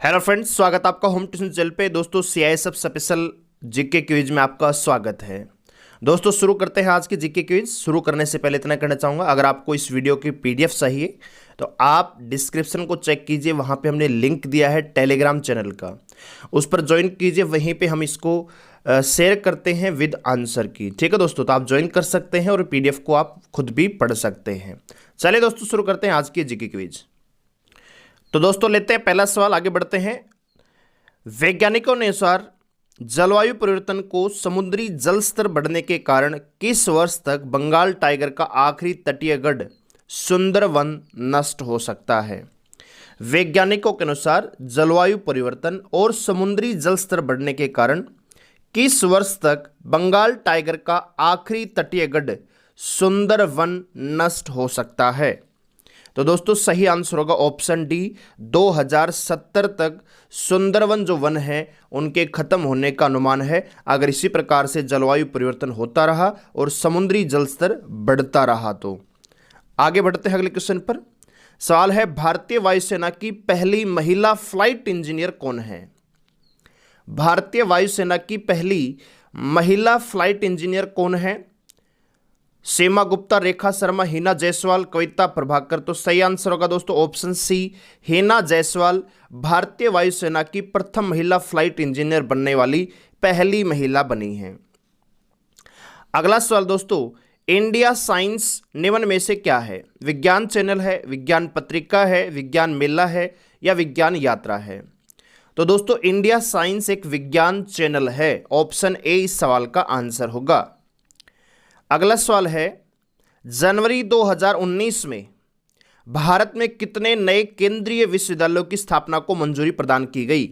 Hello friends, स्वागत आपका home tuition channel पे। दोस्तों सीआईएसएफ स्पेशल जीके क्विज में आपका स्वागत है। दोस्तों शुरू करते हैं आज की जीके क्विज। शुरू करने से पहले इतना कहना चाहूँगा, अगर आपको इस वीडियो की पीडीएफ चाहिए तो आप डिस्क्रिप्शन को चेक कीजिए, वहाँ पे हमने लिंक दिया है टेलीग्राम चैनल का, उस पर ज्वाइन कीजिए। वहीं पे हम इसको शेयर करते हैं विद आंसर की। ठीक है दोस्तों, तो आप ज्वाइन कर सकते हैं और पीडीएफ को आप खुद भी पढ़ सकते हैं। चलिए दोस्तों शुरू करते हैं आज की जीके क्विज। तो दोस्तों लेते हैं पहला सवाल, आगे बढ़ते हैं। वैज्ञानिकों के अनुसार जलवायु परिवर्तन को समुद्री जल स्तर बढ़ने के कारण किस वर्ष तक बंगाल टाइगर का आखिरी तटीय गढ़ सुंदरवन नष्ट हो सकता है? वैज्ञानिकों के अनुसार जलवायु परिवर्तन और समुद्री जल स्तर बढ़ने के कारण किस वर्ष तक बंगाल टाइगर का आखिरी तटीय गढ़ सुंदरवन नष्ट हो सकता है? तो दोस्तों सही आंसर होगा ऑप्शन डी, 2070 तक सुंदरवन जो वन है उनके खत्म होने का अनुमान है, अगर इसी प्रकार से जलवायु परिवर्तन होता रहा और समुद्री जल स्तर बढ़ता रहा तो। आगे बढ़ते हैं अगले क्वेश्चन पर। सवाल है, भारतीय वायुसेना की पहली महिला फ्लाइट इंजीनियर कौन है? भारतीय वायुसेना की पहली महिला फ्लाइट इंजीनियर कौन है? सीमा गुप्ता, रेखा शर्मा, हिना जायसवाल, कविता प्रभाकर। तो सही आंसर होगा दोस्तों ऑप्शन सी, हिना जायसवाल भारतीय वायुसेना की प्रथम महिला फ्लाइट इंजीनियर बनने वाली पहली महिला बनी हैं। अगला सवाल दोस्तों, इंडिया साइंस निम्न में से क्या है? विज्ञान चैनल है, विज्ञान पत्रिका है, विज्ञान मेला है या विज्ञान यात्रा है? तो दोस्तों इंडिया साइंस एक विज्ञान चैनल है, ऑप्शन ए इस सवाल का आंसर होगा। अगला सवाल है, जनवरी 2019 में भारत में कितने नए केंद्रीय विश्वविद्यालयों की स्थापना को मंजूरी प्रदान की गई?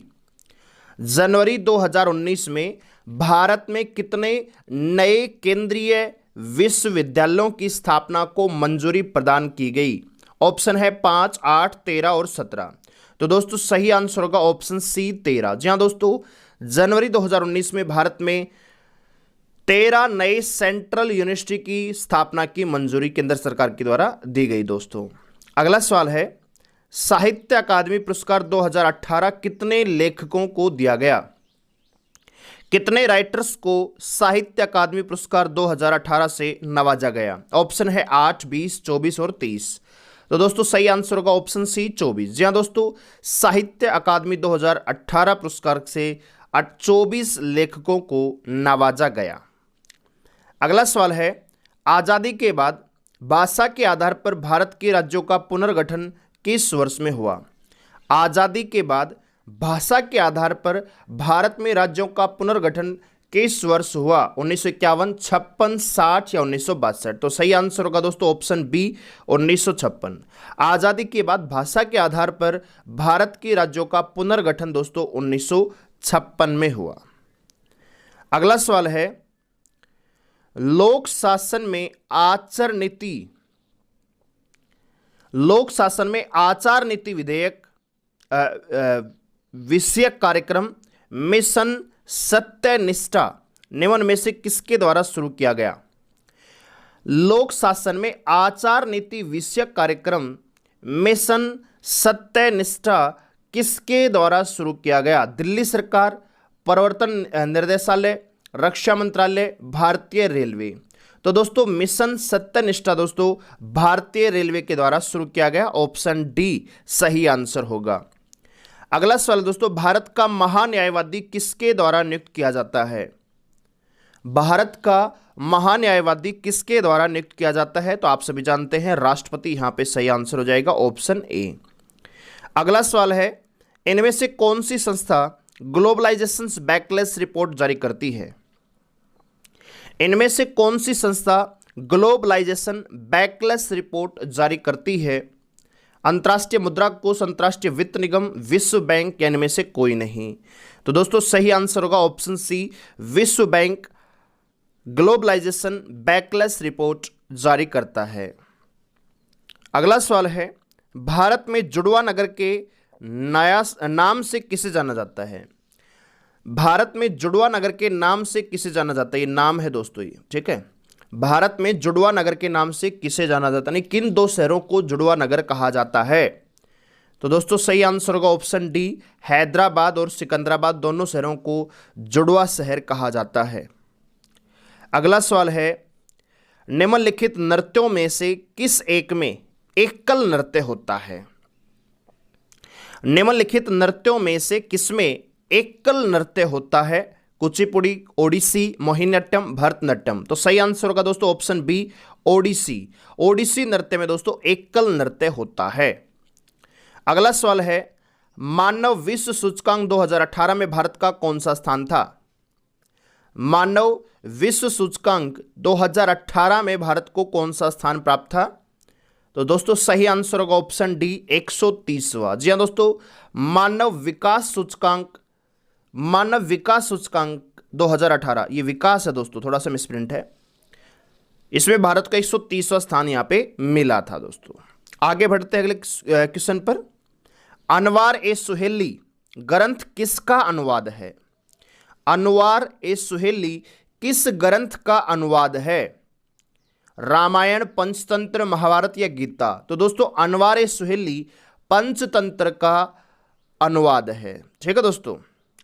जनवरी 2019 में भारत में कितने नए केंद्रीय विश्वविद्यालयों की स्थापना को मंजूरी प्रदान की गई? ऑप्शन है 5, 8, 13 और 17। तो दोस्तों सही आंसर होगा ऑप्शन सी, 13। जी हाँ दोस्तों, जनवरी 2019 में भारत में 13 नए सेंट्रल यूनिवर्सिटी की स्थापना की मंजूरी केंद्र सरकार के द्वारा दी गई। दोस्तों अगला सवाल है, साहित्य अकादमी पुरस्कार 2018 कितने लेखकों को दिया गया? कितने राइटर्स को साहित्य अकादमी पुरस्कार 2018 से नवाजा गया? ऑप्शन है 8, 20, 24 और 30। तो दोस्तों सही आंसर होगा ऑप्शन सी, 24। जी हाँ दोस्तों, साहित्य अकादमी 2018 पुरस्कार से 24 लेखकों को नवाजा गया। अगला सवाल है, आज़ादी के बाद भाषा के आधार पर भारत के राज्यों का पुनर्गठन किस वर्ष में हुआ? आज़ादी के बाद भाषा के आधार पर भारत में राज्यों का पुनर्गठन किस वर्ष हुआ? 1951, 56, 60 या 1962? तो सही आंसर होगा दोस्तों ऑप्शन बी, 1956। आज़ादी के बाद भाषा के आधार पर भारत के राज्यों का पुनर्गठन दोस्तों 1956 में हुआ। अगला सवाल है, लोक शासन में आचार नीति विधेयक विषयक कार्यक्रम मिशन सत्यनिष्ठा निम्न में से किसके द्वारा शुरू किया गया? लोक शासन में आचार नीति विषयक कार्यक्रम मिशन सत्यनिष्ठा किसके द्वारा शुरू किया गया? दिल्ली सरकार, प्रवर्तन निर्देशालय, रक्षा मंत्रालय, भारतीय रेलवे? तो दोस्तों मिशन सत्यनिष्ठा दोस्तों भारतीय रेलवे के द्वारा शुरू किया गया, ऑप्शन डी सही आंसर होगा। अगला सवाल दोस्तों, भारत का महान्यायवादी किसके द्वारा नियुक्त किया जाता है? भारत का महान्यायवादी किसके द्वारा नियुक्त किया जाता है? तो आप सभी जानते हैं राष्ट्रपति, यहां पे सही आंसर हो जाएगा ऑप्शन ए। अगला सवाल है, इनमें से कौन सी संस्था ग्लोबलाइजेशन बैकलैश रिपोर्ट जारी करती है? इनमें से कौन सी संस्था ग्लोबलाइजेशन बैकलैश रिपोर्ट जारी करती है? अंतर्राष्ट्रीय मुद्रा कोष, अंतर्राष्ट्रीय वित्त निगम, विश्व बैंक या इनमें से कोई नहीं? तो दोस्तों सही आंसर होगा ऑप्शन सी, विश्व बैंक ग्लोबलाइजेशन बैकलैश रिपोर्ट जारी करता है। अगला सवाल है, भारत में जुड़वा नगर के नया नाम से किसे जाना जाता है? भारत में जुड़वा नगर के नाम से किसे जाना जाता है? ये नाम है दोस्तों ये, ठीक है। भारत में जुड़वा नगर के नाम से किसे जाना जाता है, किन दो शहरों को जुड़वा नगर कहा जाता है? तो दोस्तों सही आंसर होगा ऑप्शन डी, हैदराबाद और सिकंदराबाद दोनों शहरों को जुड़वा शहर कहा जाता है। अगला सवाल है, निम्नलिखित नृत्यों में से किस एक में एकल नृत्य होता है? निम्नलिखित नृत्यों में से किसमें एकल नृत्य होता है? कुचिपुड़ी, ओडिसी, मोहिनीअट्टम, भरतनाट्यम। तो सही आंसर होगा दोस्तों ऑप्शन बी, ओडिसी। ओडिसी नृत्य में दोस्तों एकल नृत्य होता है। अगला सवाल है, मानव विश्व सूचकांक 2018 में भारत का कौन सा स्थान था? मानव विश्व सूचकांक 2018 में भारत को कौन सा स्थान प्राप्त था? तो दोस्तों सही आंसर होगा ऑप्शन डी, 130वां। जी हां दोस्तों, मानव विकास सूचकांक 2018, ये विकास है दोस्तों, थोड़ा सा मिसप्रिंट है, इसमें भारत का 130वां स्थान यहां पे मिला था दोस्तों। आगे बढ़ते हैं अगले क्वेश्चन पर। अनवार ए सुहेली ग्रंथ किसका अनुवाद है? अनवार ए सुहेली किस ग्रंथ का अनुवाद है? रामायण, पंचतंत्र, महाभारत या गीता? तो दोस्तों अनवार ए सुहेली पंचतंत्र का अनुवाद है। ठीक है दोस्तों,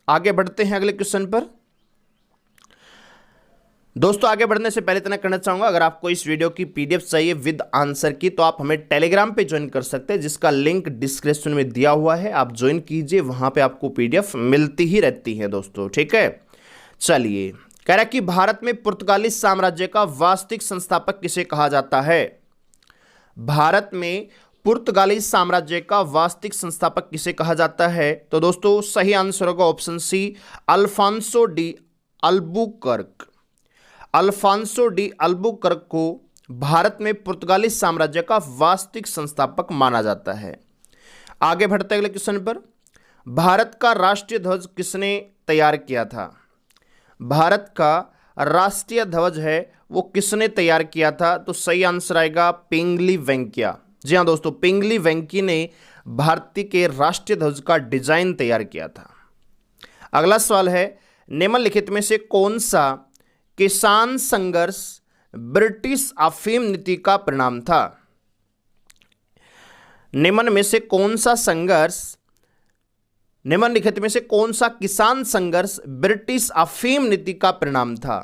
आगे बढ़ते हैं अगले क्वेश्चन पर। दोस्तों आगे बढ़ने से पहले इतना कहना चाहूंगा, अगर आपको इस वीडियो की पीडीएफ चाहिए विद आंसर की तो आप हमें टेलीग्राम पे ज्वाइन कर सकते हैं, जिसका लिंक डिस्क्रिप्शन में दिया हुआ है। आप ज्वाइन कीजिए, वहां पे आपको पीडीएफ मिलती ही रहती है दोस्तों। ठीक है, चलिए, कह रहा है कि भारत में पुर्तगाली साम्राज्य का वास्तविक संस्थापक किसे कहा जाता है? भारत में पुर्तगाली साम्राज्य का वास्तविक संस्थापक किसे कहा जाता है? तो दोस्तों सही आंसर होगा option C, Alfonso de Albuquerque. Alfonso de Albuquerque को भारत में पुर्तगाली साम्राज्य का वास्तविक संस्थापक माना जाता है। आगे बढ़ते अगले क्वेश्चन पर। भारत का राष्ट्रीय ध्वज किसने तैयार किया था? भारत का राष्ट्रीय ध्वज है वो किसने तैयार किया था? तो सही आंसर आएगा पिंगली वेंकैया। जी हाँ दोस्तों, पिंगली वेंकी ने भारतीय के राष्ट्रीय ध्वज का डिजाइन तैयार किया था। अगला सवाल है, निम्नलिखित में से कौन सा किसान संघर्ष ब्रिटिश अफीम नीति का परिणाम था? निम्नलिखित में से कौन सा किसान संघर्ष ब्रिटिश अफीम नीति का परिणाम था?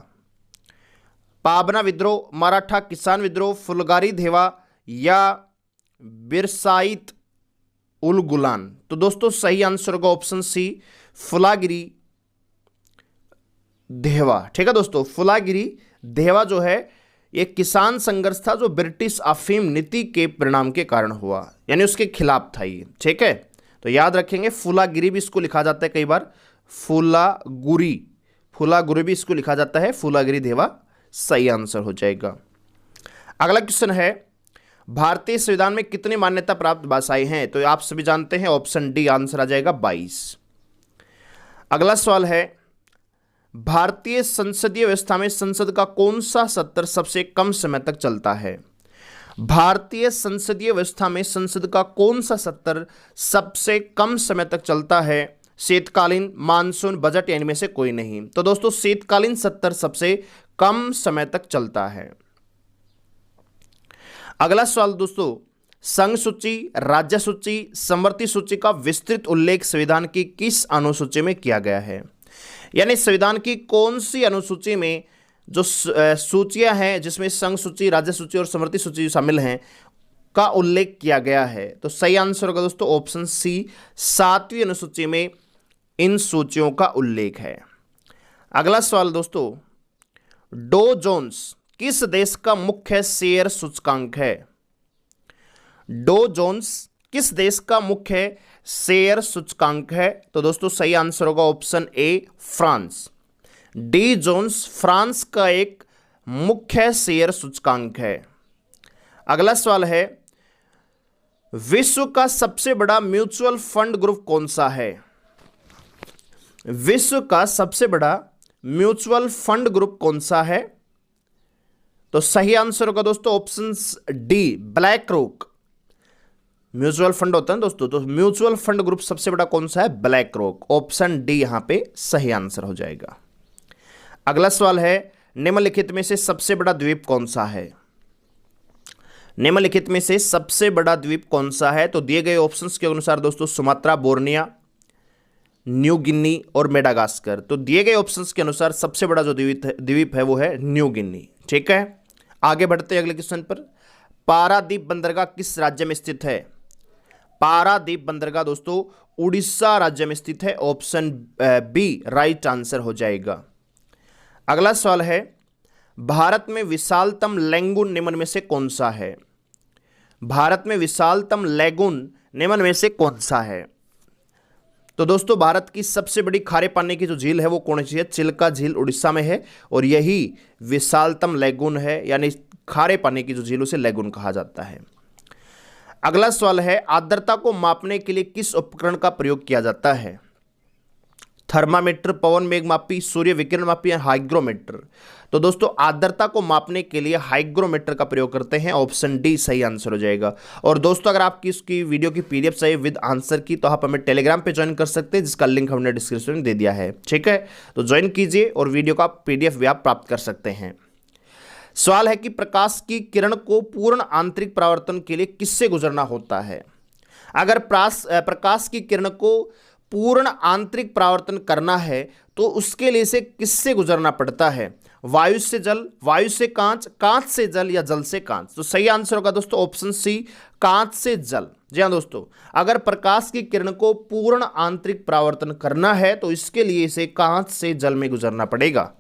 पाबना विद्रोह, मराठा किसान विद्रोह, फुलगारी धेवा या बिरसाइत उल गुलान? तो दोस्तों सही आंसर होगा ऑप्शन सी, फुलागिरी धेवा। ठीक है दोस्तों, फुलागिरी धेवा जो है ये किसान संघर्ष था जो ब्रिटिश अफीम नीति के परिणाम के कारण हुआ, यानी उसके खिलाफ था ये। ठीक है, तो याद रखेंगे, फुलागिरी भी इसको लिखा जाता है कई बार, फुलागुरी भी इसको लिखा जाता है, फुलागिरी धेवा सही आंसर हो जाएगा। अगला क्वेश्चन है, भारतीय संविधान में कितनी मान्यता प्राप्त भाषाएं हैं? तो आप सभी जानते हैं ऑप्शन डी आंसर आ जाएगा 22। अगला सवाल है, भारतीय संसदीय व्यवस्था में संसद का कौन सा सत्र सबसे कम समय तक चलता है? भारतीय संसदीय व्यवस्था में संसद का कौन सा सत्र सबसे कम समय तक चलता है? शीतकालीन, मानसून, बजट या इनमें से कोई नहीं? तो दोस्तों शीतकालीन सत्र सबसे कम समय तक चलता है। अगला सवाल दोस्तों, संघ सूची, राज्य सूची, समवर्ती सूची का विस्तृत उल्लेख संविधान की किस अनुसूची में किया गया है? यानी संविधान की कौन सी अनुसूची में जो सूचियां हैं जिसमें संघ सूची, राज्य सूची और समवर्ती सूची शामिल हैं का उल्लेख किया गया है? तो सही आंसर होगा दोस्तों ऑप्शन सी, 7वीं अनुसूची में इन सूचियों का उल्लेख है। अगला सवाल दोस्तों, डो जोन्स किस देश का मुख्य शेयर सूचकांक है? डो जोन्स किस देश का मुख्य शेयर सूचकांक है? तो दोस्तों सही आंसर होगा ऑप्शन ए, फ्रांस। डी जोन्स फ्रांस का एक मुख्य शेयर सूचकांक है। अगला सवाल है, विश्व का सबसे बड़ा म्यूचुअल फंड ग्रुप कौन सा है? विश्व का सबसे बड़ा म्यूचुअल फंड ग्रुप कौन सा है? तो सही आंसर होगा दोस्तों option D, black rock. Mutual fund होता है दोस्तों, तो म्यूचुअल फंड ग्रुप सबसे बड़ा कौन सा है? Black rock. ऑप्शन डी यहां पे सही आंसर हो जाएगा। अगला सवाल है, निम्नलिखित में से सबसे बड़ा द्वीप कौन सा है? निम्नलिखित में से सबसे बड़ा द्वीप कौन सा है? तो दिए गए ऑप्शंस के अनुसार दोस्तों सुमात्रा, बोर्निया, न्यू गिनी और मेडागास्कर। तो दिए गए ऑप्शंस के अनुसार सबसे बड़ा जो द्वीप है वो है न्यू गिनी। ठीक है, आगे बढ़ते हैं अगले क्वेश्चन पर। पारादीप बंदरगाह किस राज्य में स्थित है? पारादीप बंदरगाह दोस्तों उड़ीसा राज्य में स्थित है। ऑप्शन बी राइट आंसर हो जाएगा। अगला सवाल है, भारत में विशालतम लैगून निम्न में से कौन सा है? भारत में विशालतम लैगून निम्न में से कौन सा है? तो दोस्तों भारत की सबसे बड़ी खारे पानी की जो झील है वो कौन सी है? चिल्का झील उड़ीसा में है और यही विशालतम लैगून है, यानी खारे पानी की जो झील उसे लैगून कहा जाता है। अगला सवाल है, आर्द्रता को मापने के लिए किस उपकरण का प्रयोग किया जाता है? थर्मामीटर, पवन वेग मापी, सूर्य विकिरण मापी या हाइग्रोमीटर? तो दोस्तों आर्द्रता को मापने के लिए हाइग्रोमीटर का प्रयोग करते हैं। ऑप्शन डी सही आंसर हो जाएगा। और दोस्तों अगर आपकी इसकी वीडियो की पीडीएफ चाहिए विद आंसर की तो आप हमें टेलीग्राम पे ज्वाइन कर सकते हैं, जिसका लिंक हमने डिस्क्रिप्शन में दे दिया है। ठीक है, तो ज्वाइन कीजिए और वीडियो का पीडीएफ भी आप प्राप्त कर सकते हैं। सवाल है कि प्रकाश की किरण को पूर्ण आंतरिक परावर्तन के लिए किससे गुजरना होता है? अगर प्रकाश की किरण को पूर्ण आंतरिक परावर्तन करना है तो उसके लिए इसे किससे गुजरना पड़ता है? वायु से जल, वायु से कांच, कांच से जल या जल से कांच? तो सही आंसर होगा दोस्तों ऑप्शन सी कांच से जल। जी हाँ दोस्तों, अगर प्रकाश की किरण को पूर्ण आंतरिक परावर्तन करना है तो इसके लिए इसे कांच से जल में गुजरना पड़ेगा।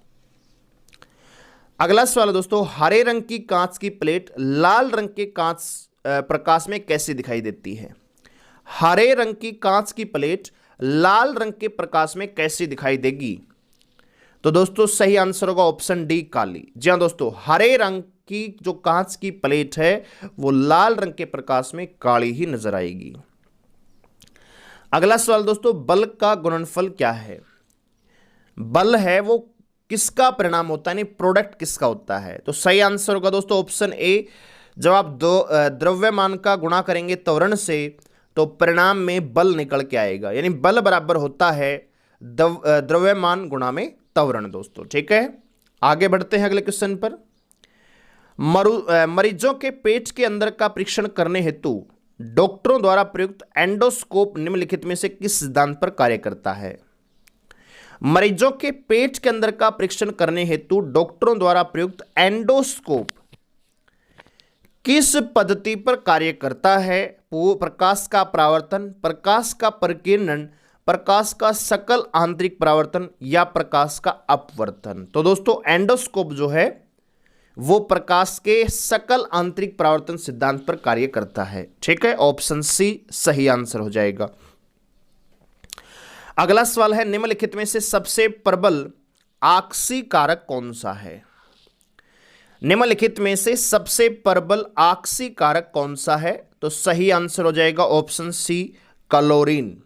अगला सवाल है दोस्तों, हरे रंग की कांच की प्लेट लाल रंग के कांच प्रकाश में कैसे दिखाई देती है? हरे रंग की कांच की प्लेट लाल रंग के प्रकाश में कैसे दिखाई देगी? तो दोस्तों सही आंसर होगा ऑप्शन डी काली। जी हाँ दोस्तों, हरे रंग की जो कांच की प्लेट है वो लाल रंग के प्रकाश में काली ही नजर आएगी। अगला सवाल दोस्तों, बल का गुणनफल क्या है? बल है वो किसका परिणाम होता है, यानी प्रोडक्ट किसका होता है? तो सही आंसर होगा दोस्तों ऑप्शन ए। जब आप दो द्रव्यमान का गुणा करेंगे त्वरण से तो परिणाम में बल निकल के आएगा, यानी बल बराबर होता है द्रव्यमान गुणा में त्वरण दोस्तों। ठीक है, आगे बढ़ते हैं अगले क्वेश्चन पर। मरीजों के पेट के अंदर का परीक्षण करने हेतु डॉक्टरों द्वारा प्रयुक्त एंडोस्कोप निम्नलिखित में से किस सिद्धांत पर कार्य करता है? मरीजों के पेट के अंदर का परीक्षण करने हेतु डॉक्टरों द्वारा प्रयुक्त एंडोस्कोप किस पद्धति पर कार्य करता है? प्रकाश का परावर्तन, प्रकाश का परिकीर्णन, प्रकाश का सकल आंतरिक परावर्तन या प्रकाश का अपवर्तन? तो दोस्तों एंडोस्कोप जो है वो प्रकाश के सकल आंतरिक परावर्तन सिद्धांत पर कार्य करता है। ठीक है, ऑप्शन सी सही आंसर हो जाएगा। अगला सवाल है, निम्नलिखित में से सबसे प्रबल आक्सी कारक कौन सा है? निम्नलिखित में से सबसे प्रबल आक्सी कारक कौन सा है? तो सही आंसर हो जाएगा ऑप्शन सी क्लोरीन।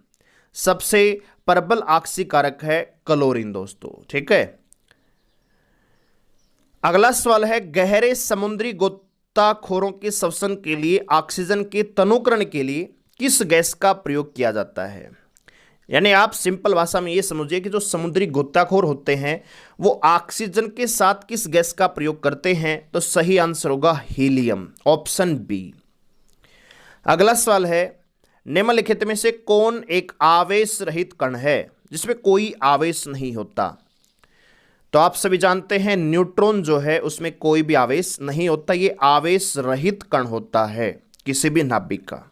सबसे प्रबल आक्सी कारक है क्लोरीन दोस्तों। ठीक है, अगला सवाल है, गहरे समुद्री गोताखोरों के श्वसन के लिए ऑक्सीजन के तनुकरण के लिए किस गैस का प्रयोग किया जाता है? यानी आप सिंपल भाषा में ये समझिए कि जो समुद्री गोताखोर होते हैं वो ऑक्सीजन के साथ किस गैस का प्रयोग करते हैं? तो सही आंसर होगा हीलियम, ऑप्शन बी। अगला सवाल है, निम्नलिखित में से कौन एक आवेश रहित कण है जिसमें कोई आवेश नहीं होता? तो आप सभी जानते हैं न्यूट्रॉन जो है उसमें कोई भी आवेश नहीं होता, ये आवेश रहित कण होता है किसी भी नाभिक का।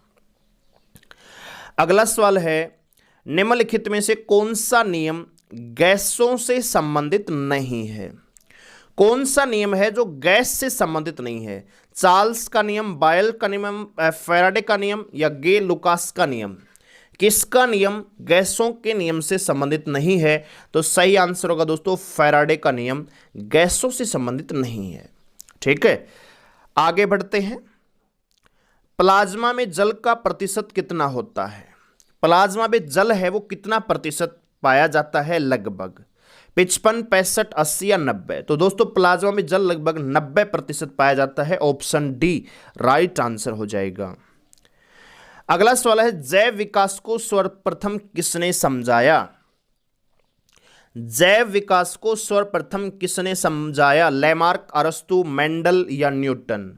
अगला सवाल है, निम्नलिखित में से कौन सा नियम गैसों से संबंधित नहीं है? कौन सा नियम है जो गैस से संबंधित नहीं है? चार्ल्स का नियम, बायल का नियम, फैराडे का नियम या गे लुकास का नियम? किसका नियम गैसों के नियम से संबंधित नहीं है? तो सही आंसर होगा दोस्तों फैराडे का नियम गैसों से संबंधित नहीं है। ठीक है, आगे बढ़ते हैं। प्लाज्मा में जल का प्रतिशत कितना होता है? प्लाज्मा में जल है वो कितना प्रतिशत पाया जाता है? लगभग 55, 65, 80 या 90? तो दोस्तों प्लाज्मा में जल लगभग 90% पाया जाता है। ऑप्शन डी राइट आंसर हो जाएगा। अगला सवाल है, जैव विकास को सर्वप्रथम किसने समझाया? जैव विकास को सर्वप्रथम किसने समझाया? लैमार्क, अरस्तु, मेंडल या न्यूटन?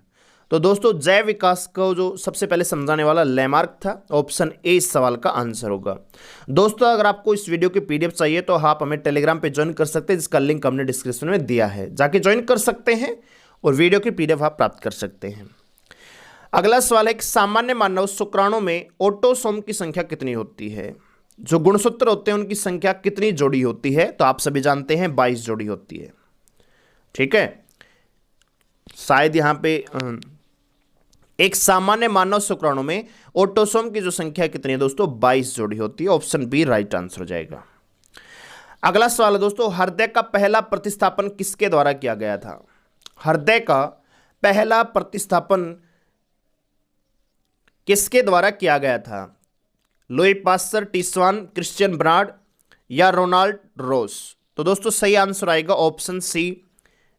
तो दोस्तों जैव विकास को जो सबसे पहले समझाने वाला लैमार्क था। ऑप्शन ए इस सवाल का आंसर होगा। दोस्तों अगर आपको इस वीडियो की पीडीएफ चाहिए तो आप हमें टेलीग्राम पे ज्वाइन कर सकते हैं, जिसका लिंक हमने डिस्क्रिप्शन में दिया है, जाके ज्वाइन कर सकते हैं और वीडियो की पीडीएफ आप प्राप्त कर सकते हैं। अगला सवाल है कि सामान्य मानव शुक्राणु में ऑटोसोम की संख्या कितनी होती है? जो गुणसूत्र होते हैं उनकी संख्या कितनी जोड़ी होती है? तो आप सभी जानते हैं 22 जोड़ी होती है। ठीक है, शायद यहां पे एक सामान्य मानव शुक्राणु में ऑटोसोम की जो संख्या कितनी है दोस्तों? 22 जोड़ी होती है। ऑप्शन बी राइट आंसर हो जाएगा। अगला सवाल है दोस्तों, हृदय का पहला प्रतिस्थापन किसके द्वारा किया गया था? हृदय का पहला प्रतिस्थापन किसके द्वारा किया गया था? लुई पास्चर, टिस्वान, क्रिश्चियन बर्नार्ड या रोनाल्ड रोस? तो दोस्तों सही आंसर आएगा ऑप्शन सी,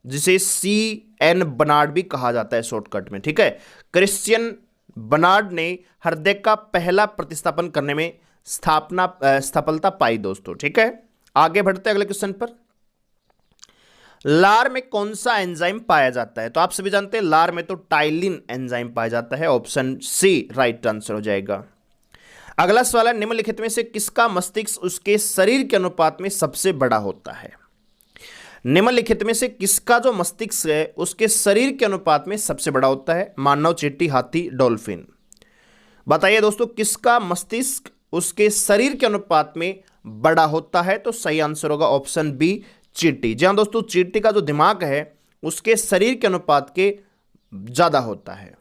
जिसे CN बर्नार्ड भी कहा जाता है शॉर्टकट में। ठीक है, क्रिश्चियन बर्नार्ड ने हृदय का पहला प्रतिस्थापन करने में सफलता पाई दोस्तों। ठीक है, आगे बढ़ते अगले क्वेश्चन पर। लार में कौन सा एंजाइम पाया जाता है? तो आप सभी जानते हैं लार में तो टाइलिन एंजाइम पाया जाता है। ऑप्शन सी राइट आंसर हो जाएगा। अगला सवाल है, निम्नलिखित में से किसका मस्तिष्क उसके शरीर के अनुपात में सबसे बड़ा होता है? निम्नलिखित में से किसका जो मस्तिष्क है उसके शरीर के अनुपात में सबसे बड़ा होता है? मानव, चींटी, हाथी, डॉल्फिन? बताइए दोस्तों, किसका मस्तिष्क उसके शरीर के अनुपात में बड़ा होता है? तो सही आंसर होगा ऑप्शन बी, चींटी। जी हाँ दोस्तों, चींटी का जो दिमाग है उसके शरीर के अनुपात के ज्यादा होता है।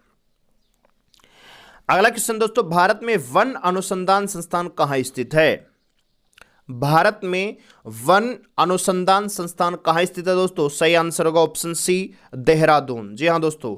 अगला क्वेश्चन दोस्तों, भारत में वन अनुसंधान संस्थान कहां स्थित है? भारत में वन अनुसंधान संस्थान कहां स्थित है दोस्तों? सही आंसर होगा ऑप्शन सी, देहरादून। जी हां दोस्तों,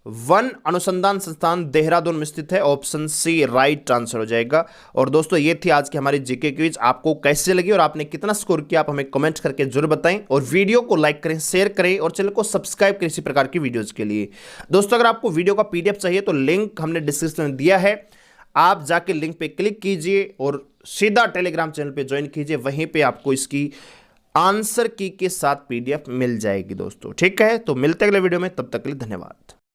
वन अनुसंधान संस्थान देहरादून में स्थित है। ऑप्शन सी राइट आंसर हो जाएगा। और दोस्तों ये थी आज की हमारी जीके क्विज। आपको कैसे लगी और आपने कितना स्कोर किया आप हमें कमेंट करके जरूर बताएं, और वीडियो को लाइक करें, शेयर करें और चैनल को सब्सक्राइब करें इसी प्रकार की वीडियोज के लिए। दोस्तों अगर आपको वीडियो का पीडीएफ चाहिए तो लिंक हमने डिस्क्रिप्शन में दिया है, आप जाके लिंक पे क्लिक कीजिए और सीधा टेलीग्राम चैनल पे ज्वाइन कीजिए, वहीं पे आपको इसकी आंसर की के साथ पीडीएफ मिल जाएगी दोस्तों। ठीक है, तो मिलते अगले वीडियो में, तब तक के लिए धन्यवाद।